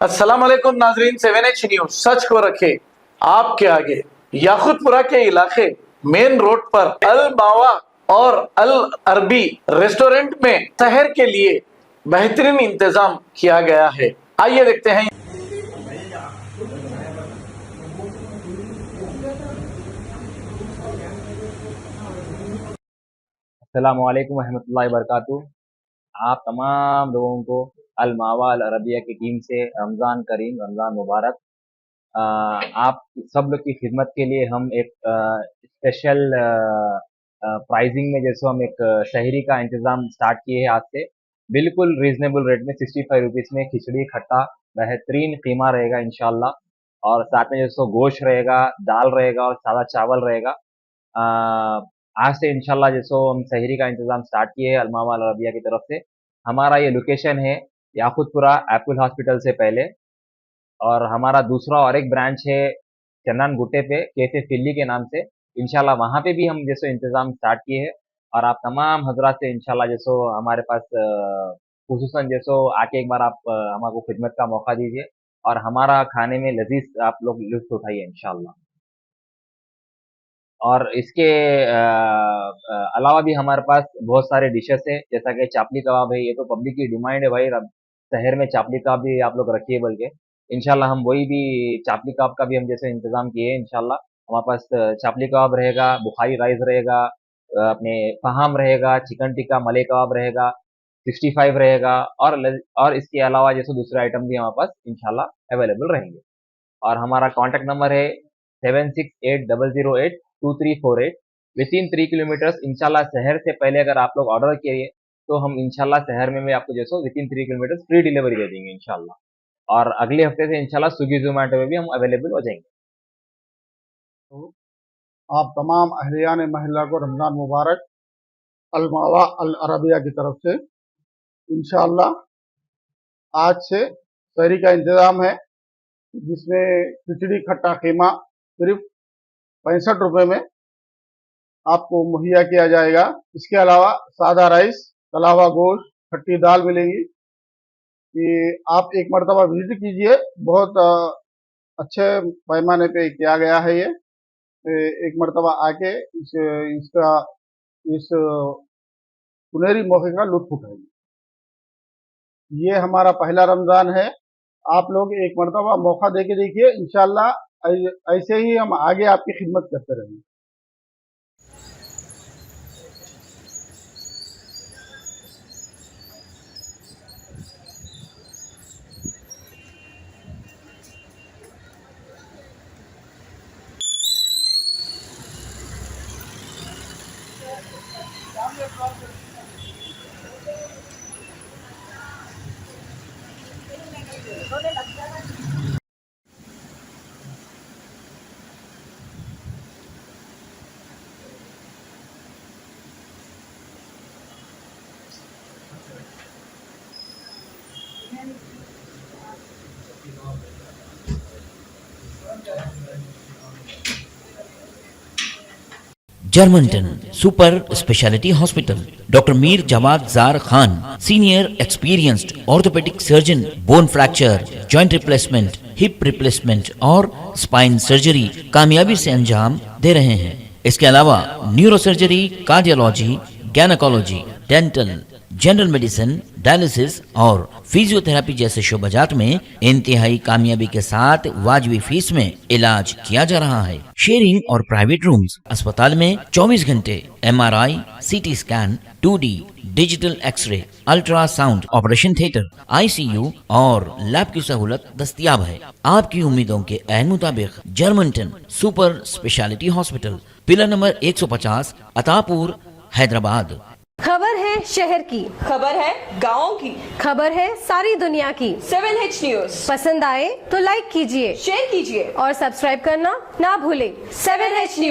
अस्सलाम वालेकुम नाजरीन, 7H न्यूज सच को रखे आपके आगे। याकुतपुरा के इलाके मेन रोड पर अल मावा और अल अरबी रेस्टोरेंट में शहर के लिए बेहतरीन इंतजाम किया गया है। आइए देखते हैं। अस्सलामु अलैकुम रहमतुल्लाहि व बरकातुहू। आप तमाम लोगों को अल मावा अल अरबिया की टीम से रमज़ान करीम, रमज़ान मुबारक। आप सब लोग की खिदमत के लिए हम एक स्पेशल प्राइजिंग में जैसे हम एक शहरी का इंतज़ाम स्टार्ट किए हैं आज से। बिल्कुल रीजनेबल रेट में 65 रुपीज़ में खिचड़ी खट्टा बेहतरीन कीमा रहेगा इंशाल्लाह, और साथ में जैसे गोश्त रहेगा, दाल रहेगा और सादा चावल रहेगा। आज से इंशाल्लाह जैसो हम सहरी का इंतजाम स्टार्ट किए हैं अलमावा अल अरबिया की तरफ से। हमारा ये लोकेशन है याकुतपुरा एप्पल हॉस्पिटल से पहले, और हमारा दूसरा और एक ब्रांच है चन्नान गुट्टे पे कैफे फिल्ली के नाम से। इंशाल्लाह वहाँ पे भी हम जैसो इंतजाम स्टार्ट किए हैं, और आप तमाम हजरात से इंशाल्लाह जैसो हमारे पास खुसूसन जैसो आके एक बार आप हमारे खिदमत का मौका दीजिए और हमारा खाने में लजीज आप लोग लुत्फ उठाइए इंशाल्लाह। और इसके अलावा भी हमारे पास बहुत सारे डिशेस है, जैसा कि चापली कबाब है। ये तो पब्लिक की डिमांड है भाई, शहर में चापली कबाब भी आप लोग रखिए बोल के। इंशाल्लाह हम वही भी चापली कबाब का भी हम जैसे इंतजाम किए हैं इंशाल्लाह। हमारे पास चापली कबाब रहेगा, बुखारी राइस रहेगा, अपने फहाम रहेगा, चिकन टिक्का मलई कबाब रहेगा, 65 रहेगा, और इसके अलावा जैसे दूसरे आइटम भी हमारे पास इंशाल्लाह अवेलेबल रहेंगे। और हमारा कॉन्टैक्ट नंबर है 7680082348। विद इन 3 किलोमीटर्स इंशाल्लाह शहर से पहले अगर आप लोग ऑर्डर किए तो हम इंशाल्लाह शहर में भी आपको जैसो with in 3 kilometres free delivery दे देंगे इंशाल्लाह। और अगले हफ्ते से इंशाल्लाह स्विगी जोमेटो में भी हम अवेलेबल हो जाएंगे। तो आप तमाम अहलियान महिला को रमज़ान मुबारक। अल मावा अल अरबिया की तरफ से इंशाअल्लाह आज से सहरी का इंतज़ाम है, जिसमें खिचड़ी खट्टा कीमा सिर्फ 65 रुपये में आपको मुहैया किया जाएगा। इसके अलावा सादा राइस, तलावा गोश्त, खट्टी दाल मिलेंगी। ये आप एक मरतबा विजिट कीजिए, बहुत अच्छे पैमाने पे किया गया है ये। एक मरतबा आके इस सुनहरी मौके का लुत्फ उठाइए। ये हमारा पहला रमज़ान है, आप लोग एक मरतबा मौका देके देखिए। इंशाल्लाह ऐसे ही हम आगे आपकी खिदमत करते रहेंगे। जर्मनटन super speciality hospital, doctor Mir Jawad जार Khan, senior experienced orthopaedic surgeon, bone fracture, joint replacement, hip replacement और स्पाइन सर्जरी कामयाबी से अंजाम दे रहे हैं। इसके अलावा neuro surgery, cardiology, gynaecology, dental, general medicine, dialysis और फिजियोथेरेपी जैसे शोबाजात में इंतहाई कामयाबी के साथ वाजबी फीस में इलाज किया जा रहा है। शेयरिंग और प्राइवेट रूम्स, अस्पताल में 24 घंटे MRI, CT scan, 2D digital x ray, ultrasound, operation theatre, ICU और लैब की सहूलत दस्तयाब है। आपकी उम्मीदों के ऐन मुताबिक जर्मनटन super speciality hospital, pillar number 150, Attapur, Hyderabad. खबर है शहर की, खबर है गाँव की, खबर है सारी दुनिया की। 7H न्यूज पसंद आए तो लाइक कीजिए, शेयर कीजिए और सब्सक्राइब करना ना भूलें। 7H news.